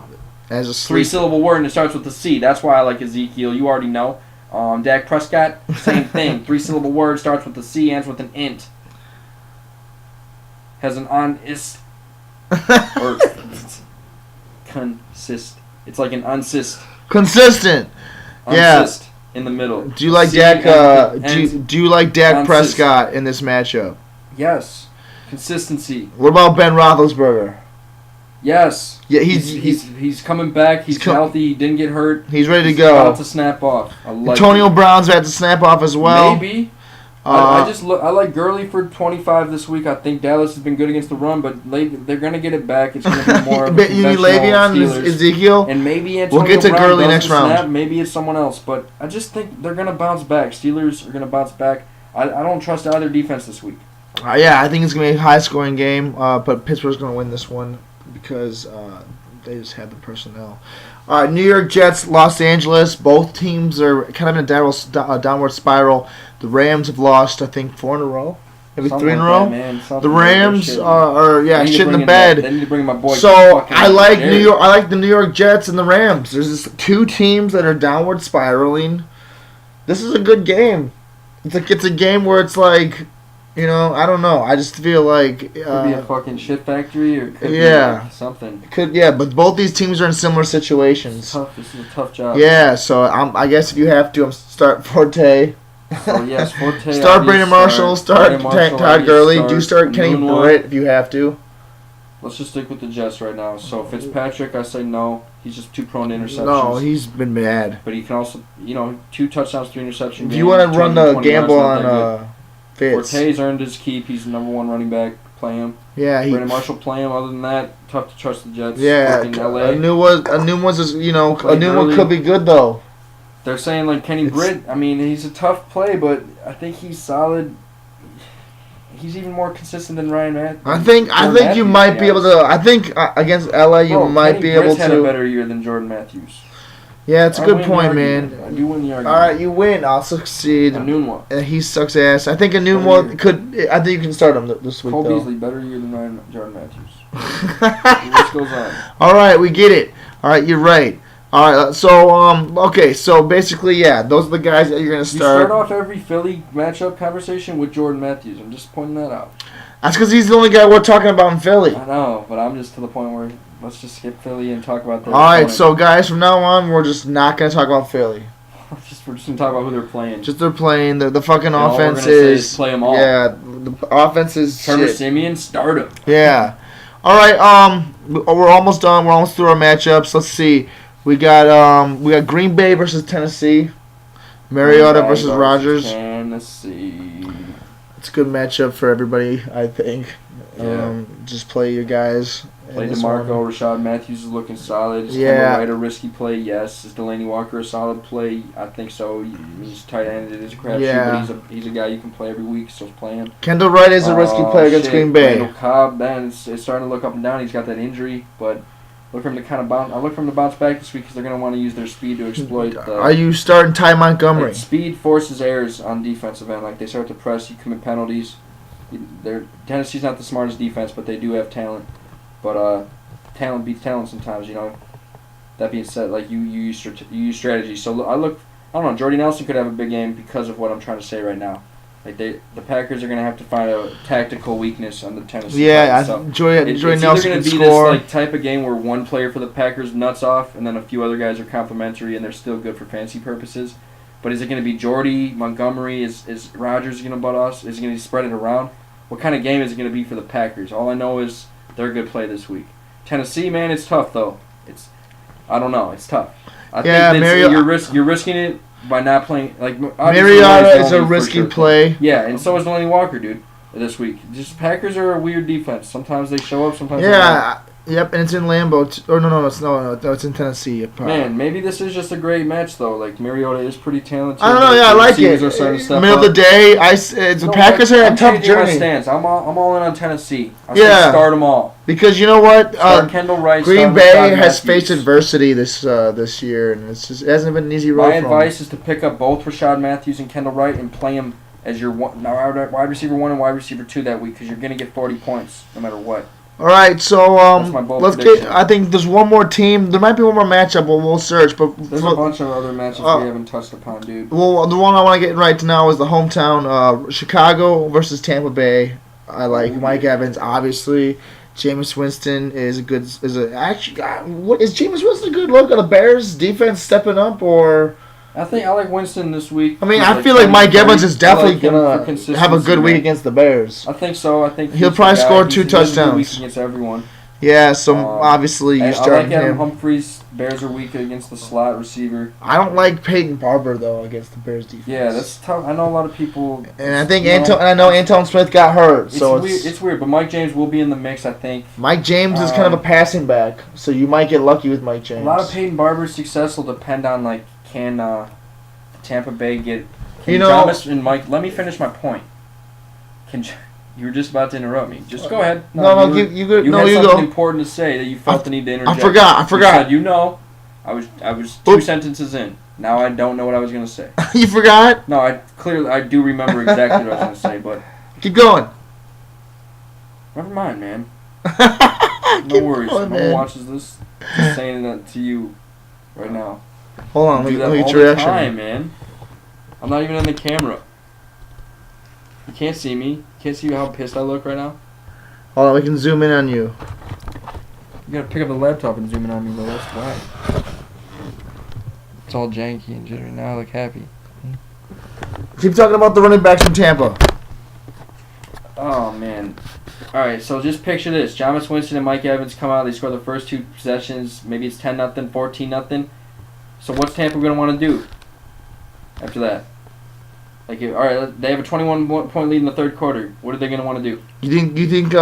as a 3-syllable word, and it starts with the C. That's why I like Ezekiel. You already know. Dak Prescott, same thing. 3-syllable word, starts with the C, ends with an int. Has an on-ist. Or consist. It's like an unsist. Consistent. Unsist in the middle. Do you like Dak? Do you like Dak Prescott in this matchup? Yes. Consistency. What about Ben Roethlisberger? Yes. Yeah, he's coming back. He's healthy. He didn't get hurt. He's ready to go. He's about to snap off. I like Antonio Brown's about to snap off as well. Maybe. I like Gurley for 25 this week. I think Dallas has been good against the run, but they're gonna get it back. It's gonna be more of a you need Le'Veon, Ezekiel, and maybe Antonio we'll get to Brown Gurley does next the round. snap. Maybe it's someone else, but I just think they're gonna bounce back. Steelers are gonna bounce back. I don't trust either defense this week. Yeah, I think it's gonna be a high-scoring game, but Pittsburgh's gonna win this one because they just have the personnel. All right, New York Jets, Los Angeles. Both teams are kind of in a downward spiral. The Rams have lost, I think, 4 in a row. Maybe Something 3 in a like row. that, man. The Rams are shit in the They bed. need to bring my boy. So I like New York. I like the New York Jets and the Rams. There's just 2 teams that are downward spiraling. This is a good game. It's a game where it's like, I don't know. I just feel like Could be a fucking shit factory or could be like something. But both these teams are in similar situations. This is a tough job. Yeah, so I guess if you have to, start Forte. So yes, Forte. Start Brandon Marshall. Start Todd Gurley. Do start Kenny Britt if you have to. Let's just stick with the Jets right now. So Fitzpatrick, I say no. He's just too prone to interceptions. No, he's been bad. But he can also, 2 touchdowns, 3 interceptions. If you want to run the gamble on Fitz. Forte's earned his keep. He's the number 1 running back. Play him. Yeah, Brandon Marshall, play him. Other than that, tough to trust the Jets. Yeah, LA. a new one could be good though. They're saying like Kenny Britt. I mean, he's a tough play, but I think he's solid. He's even more consistent than Ryan Matthews. I think you might be able to. I think against LA you might be able to. Had a better year than Jordan Matthews. Yeah, it's a good point, man. You win the argument. All right, you win. I'll succeed. Anunwa. He sucks ass. I think Anunwa could. I think you can start him this week. Cole though. Beasley better year than Jordan Matthews. The list goes on. All right, we get it. All right, you're right. All right, so okay, so basically, yeah, those are the guys that you're gonna start. You start off every Philly matchup conversation with Jordan Matthews. I'm just pointing that out. That's because he's the only guy we're talking about in Philly. I know, but I'm just to the point where let's just skip Philly and talk about. All right, so guys, from now on, we're just not gonna talk about Philly. We're just gonna talk about who they're playing. Just they're playing. The fucking and offense is play them all. Yeah, the offense is Trevor shit. Siemian, start him. Yeah. All right. We're almost done. We're almost through our matchups. Let's see. We got Green Bay versus Tennessee. Mariota versus Rodgers. Tennessee. It's a good matchup for everybody, I think. Yeah. Just play your guys. Play DeMarco. Rashad Matthews is looking solid. Is Kendall Wright a risky play? Yes. Is Delaney Walker a solid play? I think so. He's tight end. It is a crapshoot, but he's a guy you can play every week, so play him. Kendall Wright is a risky play against Green Bay. Randall Cobb, man, it's starting to look up and down. He's got that injury, but look for him to kind of bounce. I look for him to bounce back this week because they're going to want to use their speed to exploit. Are you starting Ty Montgomery? Like, speed forces errors on defensive end. Like they start to press, you commit penalties. Tennessee's not the smartest defense, but they do have talent. But talent beats talent sometimes, That being said, like you use strategy. So I don't know. Jordy Nelson could have a big game because of what I'm trying to say right now. Like the Packers are going to have to find a tactical weakness on the Tennessee. Yeah, Jordy Nelson can score. It's either going to be this type of game where one player for the Packers nuts off, and then a few other guys are complimentary and they're still good for fantasy purposes. But is it going to be Jordy, Montgomery? Is Rodgers going to butt us? Is it going to spread it around? What kind of game is it going to be for the Packers? All I know is they're a good play this week. Tennessee, man, it's tough though. I don't know. It's tough. I think you're risking it by not playing. Like Mariota is a risky play. Yeah, and so is Delaney Walker, dude. This week, just Packers are a weird defense. Sometimes they show up. Sometimes they don't. Yep, and it's in Lambeau. It's in Tennessee. Man, maybe this is just a great match though. Like Mariota is pretty talented. I don't know. Yeah, I like it. Middle of the day, the Packers had a tough journey. I'm all in on Tennessee. I say start them all. Because you know what, Kendall Wright, Green Bay has faced adversity this year, and it hasn't been an easy road. My advice is to pick up both Rashad Matthews and Kendall Wright and play them as your wide receiver 1 and wide receiver 2 that week because you're gonna get 40 points no matter what. All right, so let's get. I think there's one more team. There might be one more matchup. We'll search, but there's a bunch of other matchups we haven't touched upon, dude. Well, the one I want to get right now is the hometown Chicago versus Tampa Bay. I like Mike Evans, obviously. Jameis Winston is what is Jameis Winston a good look at the Bears defense stepping up or? I like Winston this week. I mean, I feel like Mike Evans is definitely gonna have a good week against the Bears. I think so. I think he'll probably score 2 touchdowns against everyone. Yeah, so obviously you're starting I like Adam him. Humphries. Bears are weak against the slot receiver. I don't like Peyton Barber though against the Bears defense. Yeah, that's tough. I know a lot of people. And I think Anton Smith got hurt, so it's weird. But Mike James will be in the mix, I think. Mike James is kind of a passing back, so you might get lucky with Mike James. A lot of Peyton Barber's success will depend on can Tampa Bay get Thomas and Mike. Let me finish my point. You were just about to interrupt me. Just go ahead. You had something go. Important to say that you felt the need to interject. I forgot. You said, I was 2 sentences in. Now I don't know what I was going to say. You forgot? No, I do remember exactly what I was going to say, but... Keep going. Never mind, man. No worries. No one watches this. Just saying that to you right now. Hold on, let me get your reaction. Time, man. I'm not even in the camera. You can't see me. You can't see how pissed I look right now. Hold on, we can zoom in on you. You gotta pick up the laptop and zoom in on me, though. That's why. It's all janky and jittery. Now I look happy. Keep talking about the running backs from Tampa. Oh, man. Alright, so just picture this. Jameis Winston and Mike Evans come out. They score the first 2 possessions. Maybe it's 10-0, 14-0. So what's Tampa going to want to do after that? Alright, they have a 21-point lead in the third quarter. What are they going to want to do? You think?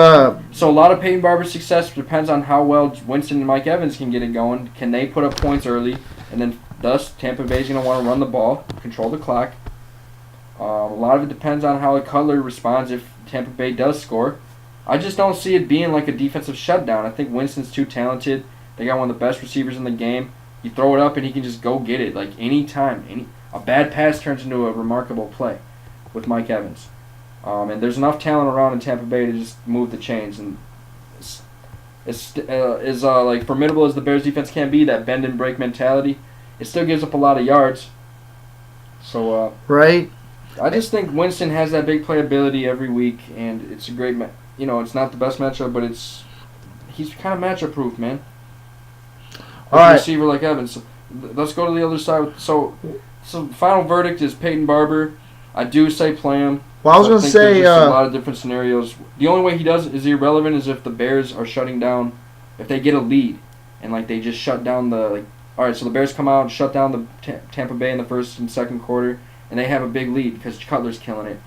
So a lot of Peyton Barber's success depends on how well Winston and Mike Evans can get it going. Can they put up points early? And then, thus, Tampa Bay's going to want to run the ball, control the clock. A lot of it depends on how Cutler responds if Tampa Bay does score. I just don't see it being like a defensive shutdown. I think Winston's too talented. They got one of the best receivers in the game. You throw it up and he can just go get it. Like any time. A bad pass turns into a remarkable play with Mike Evans. And there's enough talent around in Tampa Bay to just move the chains. And as formidable as the Bears defense can be, that bend and break mentality, it still gives up a lot of yards. So right. I just think Winston has that big playability every week, and it's a great it's not the best matchup, but he's kind of matchup proof, man. All right. Receiver like Evans. So, let's go to the other side. So final verdict is Peyton Barber. I do say play him. Well, I was going to say there's a lot of different scenarios. The only way he is irrelevant is if the Bears are shutting down, if they get a lead, and they just shut down the All right, so the Bears come out and shut down the Tampa Bay in the first and second quarter, and they have a big lead because Cutler's killing it.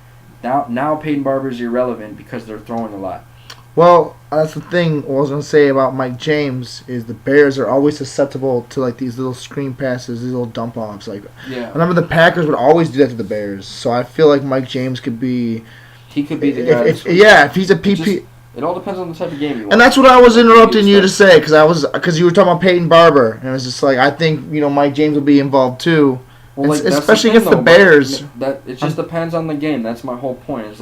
Now Peyton Barber's irrelevant because they're throwing a lot. Well, that's the thing I was going to say about Mike James is the Bears are always susceptible to these little screen passes, these little dump offs. Yeah. I remember the Packers would always do that to the Bears, so I feel like Mike James could be. He could be the guy. If he's a PP. It all depends on the type of game you want. And that's what I was interrupting you to say because you were talking about Peyton Barber, and it was just I think Mike James will be involved too. Well, especially against the Bears. It just depends on the game. That's my whole point. It's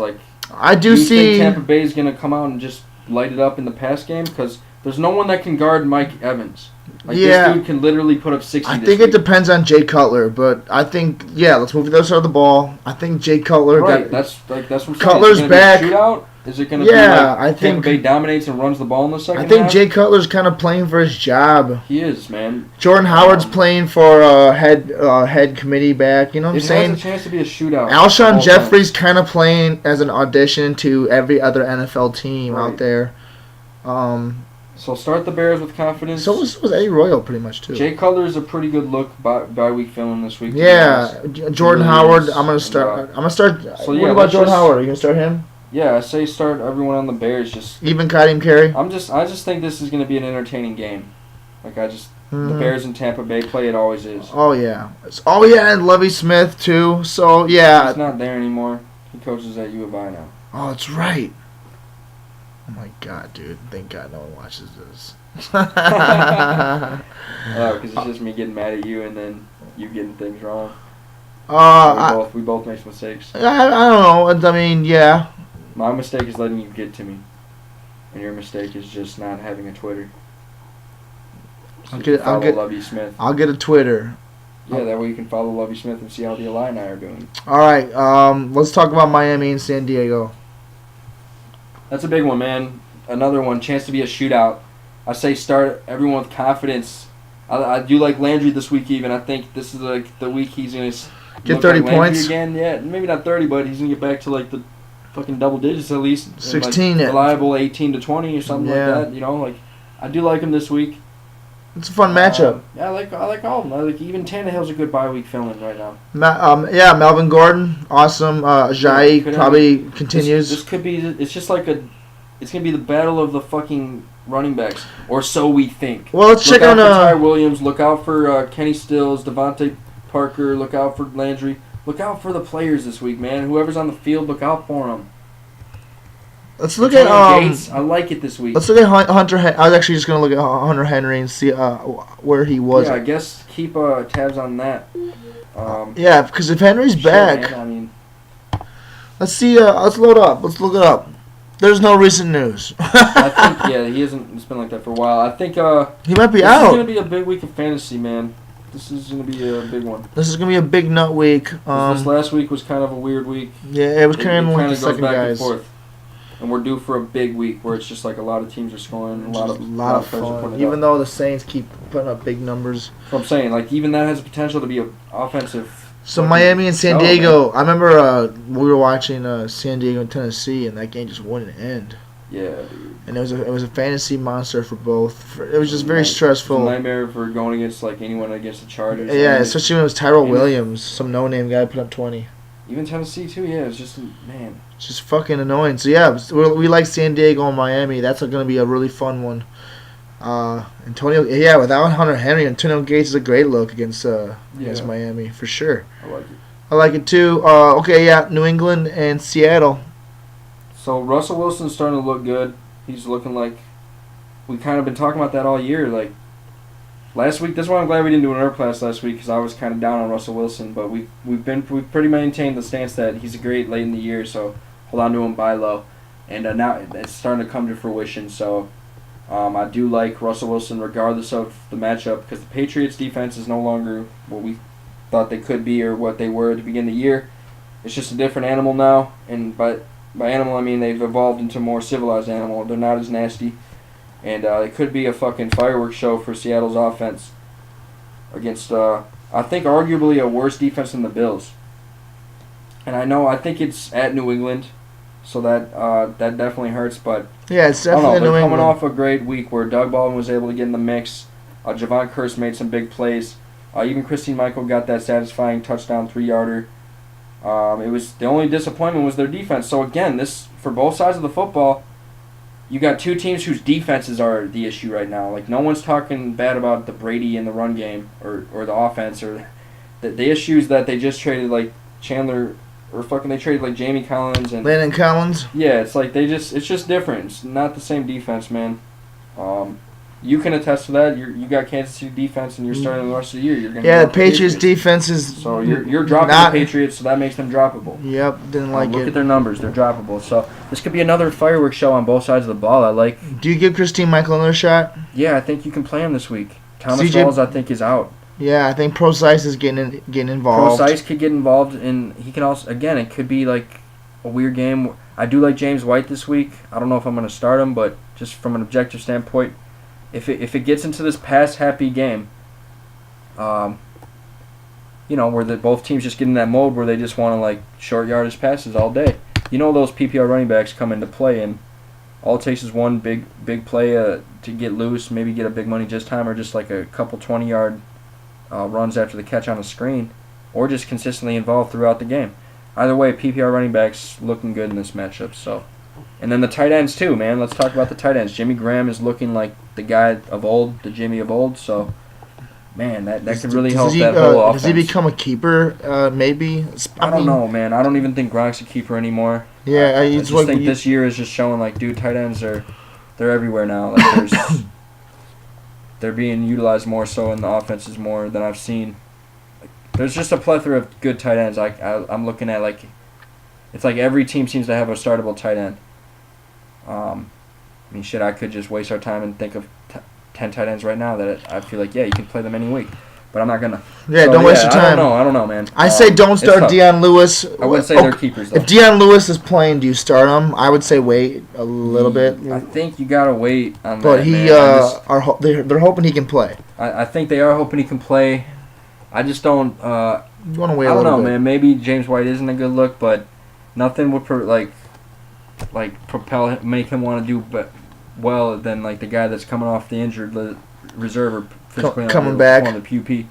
I do see think Tampa Bay is going to come out and just light it up in the pass game because there's no one that can guard Mike Evans. This dude can literally put up 60. I think it depends on Jay Cutler, but I think let's move to the other side of the ball. I think Jay Cutler. Right, that's what I'm saying. Cutler's back. Be a shootout? Is it going to be I think Tampa Bay dominates and runs the ball in the second half? I think Jay Cutler's kind of playing for his job. He is, man. Jordan Howard's playing for head committee back. You know what I'm saying? It has a chance to be a shootout. Alshon Jeffrey's kind of playing as an audition to every other NFL team out there. So start the Bears with confidence. So was Eddie Royal pretty much too. Jay Cutler is a pretty good look by week film this week. Yeah, Jordan Howard. I'm gonna start. So what about Jordan Howard? Are you gonna start him? Yeah, I say start everyone on the Bears. Even Kadeem Carey. I just think this is going to be an entertaining game. The Bears and Tampa Bay play it always is. Oh yeah, and Lovie Smith too. So yeah, he's not there anymore. He coaches at U of I now. Oh, that's right. Oh my God, dude! Thank God no one watches this. Because it's just me getting mad at you and then you getting things wrong. We both make mistakes. I don't know. I mean, yeah. My mistake is letting you get to me, and your mistake is just not having a Twitter. So I'll get Lovie Smith. I'll get a Twitter. Yeah, that way you can follow Lovie Smith and see how the Illini are doing. All right, let's talk about Miami and San Diego. That's a big one, man. Another one, chance to be a shootout. I say start everyone with confidence. I do like Landry this week even. I think this is the week he's going to get 30 points again. Yeah, maybe not 30, but he's going to get back to the fucking double digits at least. 16. Reliable 18 to 20 or something like that. I do like him this week. It's a fun matchup. Yeah, I like all of them. I like even Tannehill's a good bye week filling right now. Melvin Gordon, awesome. Ajayi probably continues. This could be. It's just like it's gonna be the battle of the fucking running backs, or so we think. Well, let's check on Ty Williams. Look out for Kenny Stills, Devontae Parker. Look out for Landry. Look out for the players this week, man. Whoever's on the field, look out for them. Let's look at Gates. I like it this week. Let's look at Hunter. I was actually just gonna look at Hunter Henry and see where he was. Yeah, I guess keep tabs on that. Yeah, because if Henry's back, man, I mean, let's see. Let's load up. Let's look it up. There's no recent news. I think he hasn't. It's been like that for a while. I think he might be out. This is gonna be a big week of fantasy, man. This is gonna be a big one. This is gonna be a big nut week. This last week was kind of a weird week. Yeah, it was kind of like the second back guys. And forth. And we're due for a big week where it's just like a lot of teams are scoring, a lot of fun. Even though the Saints keep putting up big numbers. So I'm saying, like, even that has the potential to be an offensive. So Miami and San Diego. I remember we were watching San Diego and Tennessee, and that game just wouldn't end. Yeah, dude. And it was a fantasy monster for both. It was just very stressful. It was a nightmare for going against like anyone against the Chargers. Yeah, especially when it was Tyrell Williams, some no-name guy put up 20. Even Tennessee too. Yeah, it's just man. It's just fucking annoying. So yeah, we like San Diego and Miami. That's going to be a really fun one. Without Hunter Henry, Antonio Gates is a great look against Miami for sure. I like it. I like it too. New England and Seattle. So Russell Wilson's starting to look good. He's looking like we kind of been talking about that all year. Like last week, that's why I'm glad we didn't do an herb class last week because I was kind of down on Russell Wilson. But we've pretty maintained the stance that he's great late in the year. So hold on to him, buy low, and now it's starting to come to fruition. So I do like Russell Wilson regardless of the matchup because the Patriots defense is no longer what we thought they could be or what they were at the beginning of the year. It's just a different animal now, and by animal, I mean they've evolved into a more civilized animal. They're not as nasty. And it could be a fucking fireworks show for Seattle's offense against, I think, arguably a worse defense than the Bills. And I think it's at New England, so that definitely hurts. But yeah, it's definitely New England. Coming off a great week where Doug Baldwin was able to get in the mix. Javon Kearse made some big plays. Even Christine Michael got that satisfying touchdown 3-yarder. It was the only disappointment was their defense. So again, this for both sides of the football, you got two teams whose defenses are the issue right now. Like no one's talking bad about the Brady in the run game or the offense or the issues that they just traded like Chandler or they traded like Jamie Collins and Landon Collins. Yeah, it's like it's just different. It's not the same defense, man. You can attest to that. You got Kansas City defense, and you're starting the rest of the year. You're gonna the Patriots defense is so you're dropping the Patriots, so that makes them droppable. Yep, didn't like it. Look at their numbers; they're droppable. So this could be another fireworks show on both sides of the ball. I like. Do you give Christine Michael another shot? Yeah, I think you can play him this week. Thomas Rawls, I think, is out. Yeah, I think Pro-Size is getting involved. Pro-Size could get involved, and he can also it could be like a weird game. I do like James White this week. I don't know if I'm going to start him, but just from an objective standpoint. If it gets into this pass-happy game, where both teams just get in that mode where they just want to, like, short yardage passes all day. Those PPR running backs come into play, and all it takes is one big play to get loose, maybe get a big money just time, or just, like, a couple 20-yard runs after the catch on the screen, or just consistently involved throughout the game. Either way, PPR running backs looking good in this matchup, so... And then the tight ends too, man. Let's talk about the tight ends. Jimmy Graham is looking like the guy of old, the Jimmy of old. So, man, that could really help that whole offense. Does he become a keeper? Maybe. I don't know, man. I don't even think Gronk's a keeper anymore. Yeah, I just think this year is just showing like, dude, tight ends they're everywhere now. Like, they're being utilized more so in the offenses more than I've seen. Like, there's just a plethora of good tight ends. I'm looking at like. It's like every team seems to have a startable tight end. I could just waste our time and think of 10 tight ends right now that I feel like, you can play them any week. But I'm not going to. Yeah, don't waste your time. I don't know, man. I say don't start Deion Lewis. I wouldn't say they're keepers, though. If Deion Lewis is playing, do you start him? I would say wait a little bit. I think you got to wait on but that, But they're hoping he can play. I think they are hoping he can play. I just don't... you want to wait a little bit. I don't know, man. Maybe James White isn't a good look, but nothing would propel him, make him want to do well than like the guy that's coming off the injured reserve or physically coming back on the PUP.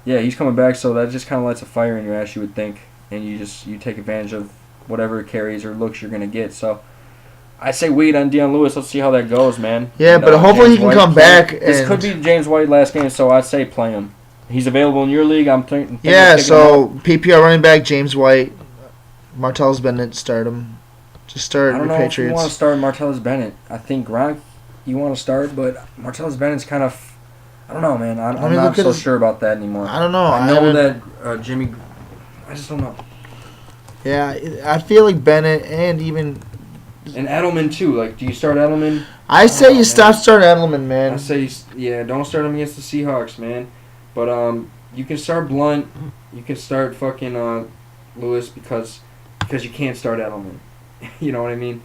Yeah, he's coming back, so that just kind of lights a fire in your ass, you would think, and you take advantage of whatever carries or looks you're gonna get. So I say wait on Deion Lewis. Let's see how that goes, man. Yeah, but hopefully James he can White come back. This could be James White last game, so I'd say play him. He's available in your league. I'm thinking. Yeah, so PPR running back James White, Martellus Bennett, start him. Just start your Patriots. I don't know if you want to start Martellus Bennett. I think Gronk you want to start, but Martellus Bennett's kind of. I don't know, man. I'm not so sure about that anymore. I don't know. I know that Jimmy. I just don't know. Yeah, I feel like Bennett and even. And Edelman too. Like, do you start Edelman? I say you stop starting Edelman, man. I say don't start him against the Seahawks, man. But you can start Blunt. You can start fucking Lewis because you can't start Edelman. You know what I mean?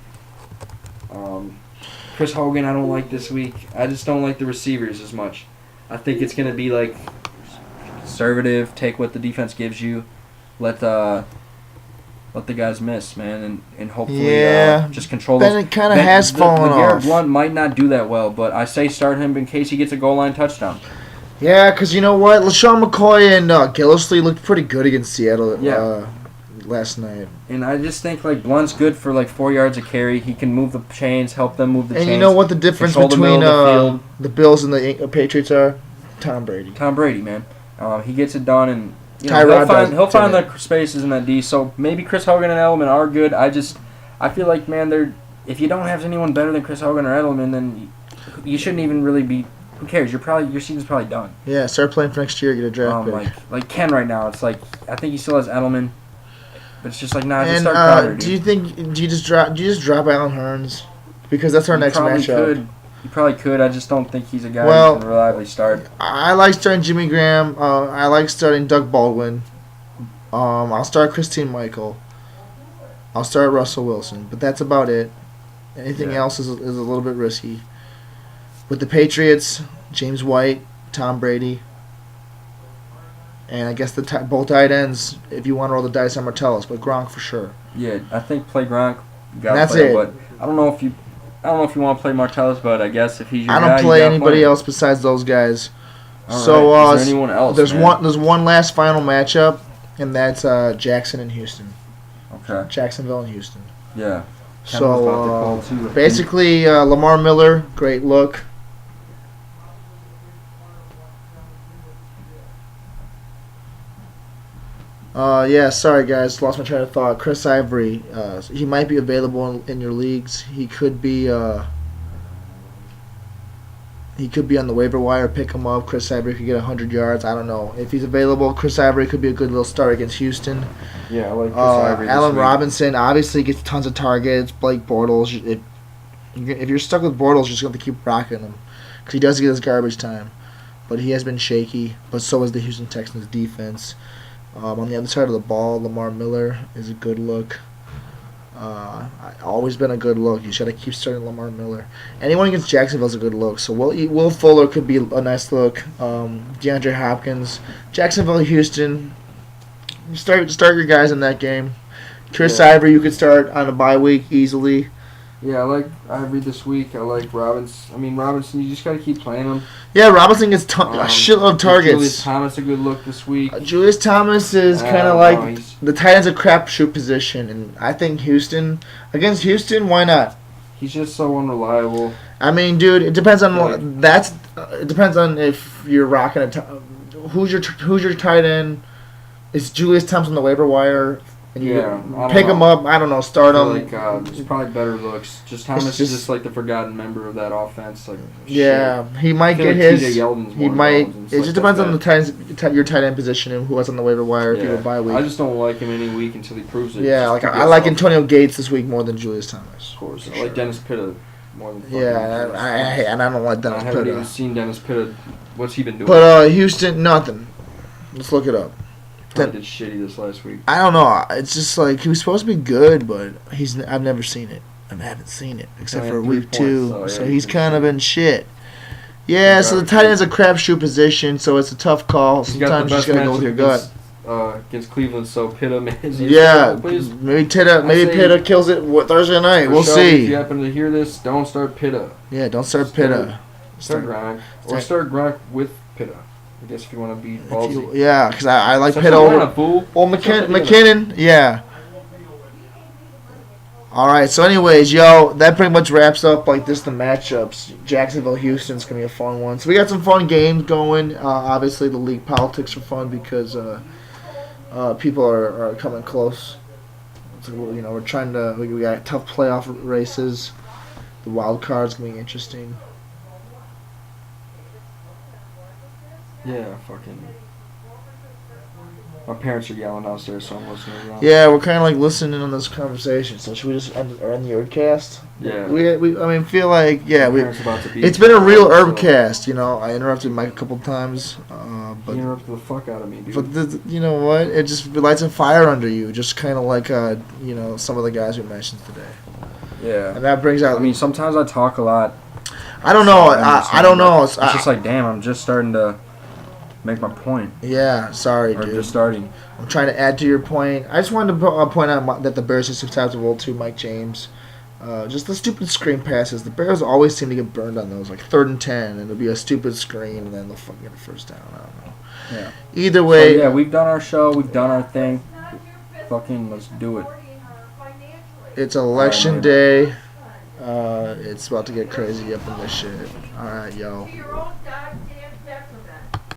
Chris Hogan, I don't like this week. I just don't like the receivers as much. I think it's gonna be like conservative. Take what the defense gives you. Let the guys miss, man, and hopefully just control those. Bennett kind of has fallen off. Garrett Blunt might not do that well, but I say start him in case he gets a goal line touchdown. Yeah, because you know what? LaShawn McCoy and Gillislee looked pretty good against Seattle last night. And I just think like Blunt's good for like 4 yards of carry. He can move the chains, help them move the chains. And you know what the difference between the Bills and the Patriots are? Tom Brady. Tom Brady, man. He gets it done, and he'll find the spaces in that D. So maybe Chris Hogan and Edelman are good. I feel like, man, if you don't have anyone better than Chris Hogan or Edelman, then you shouldn't even really be. Who cares? Your season's probably done. Yeah, start playing for next year. Get a draft pick. Like Ken right now. It's like I think he still has Edelman, but it's just like just start Crowder, do you just drop Allen Hurns because that's our next matchup? You probably could. I just don't think he's a guy who can reliably start. I like starting Jimmy Graham. I like starting Doug Baldwin. I'll start Christine Michael. I'll start Russell Wilson, but that's about it. Anything else is a little bit risky. With the Patriots, James White, Tom Brady, and I guess both tight ends, if you want to roll the dice on Martellus, but Gronk for sure. Yeah, I think play Gronk. That's it. But I don't know if you want to play Martellus, but I guess if he's your guy, I don't play anybody else besides those guys. Right. Is there anyone else? There's one last final matchup, and that's Jackson and Houston. Okay. Jacksonville and Houston. Yeah. So basically, Lamar Miller, great look. Sorry guys, lost my train of thought. Chris Ivory, he might be available in your leagues. He could be on the waiver wire. Pick him up. Chris Ivory could get 100 yards. I don't know if he's available. Chris Ivory could be a good little start against Houston. Yeah, I like Chris Ivory. Allen Robinson obviously gets tons of targets. Blake Bortles, if you're stuck with Bortles, you're just going to keep rocking him because he does get his garbage time, but he has been shaky. But so is the Houston Texans defense. On the other side of the ball, Lamar Miller is a good look. Always been a good look. You should keep starting Lamar Miller. Anyone against Jacksonville is a good look. So Will Fuller could be a nice look. DeAndre Hopkins, Jacksonville, Houston. Start your guys in that game. Chris Ivory, you could start on a bye week easily. Yeah, I like Ivory this week. I like Robinson, you just got to keep playing him. Yeah, Robinson gets a shitload of targets. Julius Thomas a good look this week. Julius Thomas is kind of like the tight end's a crapshoot position, and I think against Houston, why not? He's just so unreliable. I mean, dude, it depends on it depends on if you're rocking who's your tight end. Is Julius Thomas on the waiver wire? And you pick him up. I don't know. Start him. There's probably better looks. Just Thomas is just like the forgotten member of that offense. Like he might get his. He might. It just depends on your tight end position and who was on the waiver wire if you have a bye week. I just don't like him any week until he proves it. Yeah, I like Antonio Gates this week more than Julius Thomas. Of course, I like Dennis Pitta more than. I don't like Dennis Pitta. I haven't even seen Dennis Pitta. What's he been doing? But Houston, nothing. Let's look it up. Did shitty this last week. I don't know. It's just like he was supposed to be good, but I've never seen it. I haven't seen it except for week 2. So he's kind of been shit. Yeah, so the tight end's a crapshoot position, so it's a tough call. Sometimes you just gotta go with your gut. against Cleveland, so Pitta is Yeah, please. maybe Pitta kills it Thursday night. We'll Shelby, see. If you happen to hear this, don't start Pitta. Yeah, don't start Pitta. Start Gronk. Or start Gronk with Pitta. I guess if you want to be ballsy. Yeah, because I like Such Pitta a over. lineup, fool. Well, McKinnon, yeah. All right. So, anyways, that pretty much wraps up the matchups. Jacksonville, Houston's gonna be a fun one. So we got some fun games going. Obviously, the league politics are fun because people are coming close. So, we're trying to. We got tough playoff races. The wild card's gonna be interesting. Yeah, fucking. My parents are yelling downstairs, so I'm listening around. Yeah, we're kind of listening on this conversation. So should we just end the Herbcast? Yeah. Feel like it's been a real Herbcast. I interrupted Mike a couple times, but you interrupted the fuck out of me, dude. But you know what? It just lights a fire under you, just kind of like some of the guys we mentioned today. Yeah. And that brings out. I mean, sometimes I talk a lot. I don't know. I don't know. It's just like, damn, I'm just starting to make my point. Yeah, sorry, dude. Just starting. I'm trying to add to your point. I just wanted to point out that the Bears are susceptible to Mike James. Just the stupid screen passes. The Bears always seem to get burned on those, like 3rd and 10, and it'll be a stupid screen, and then they'll fucking get a first down. I don't know. Yeah. Either way. So, yeah, we've done our show. We've done our thing. Fucking let's do it. It's election day. It's about to get crazy up in this shit. All right, yo.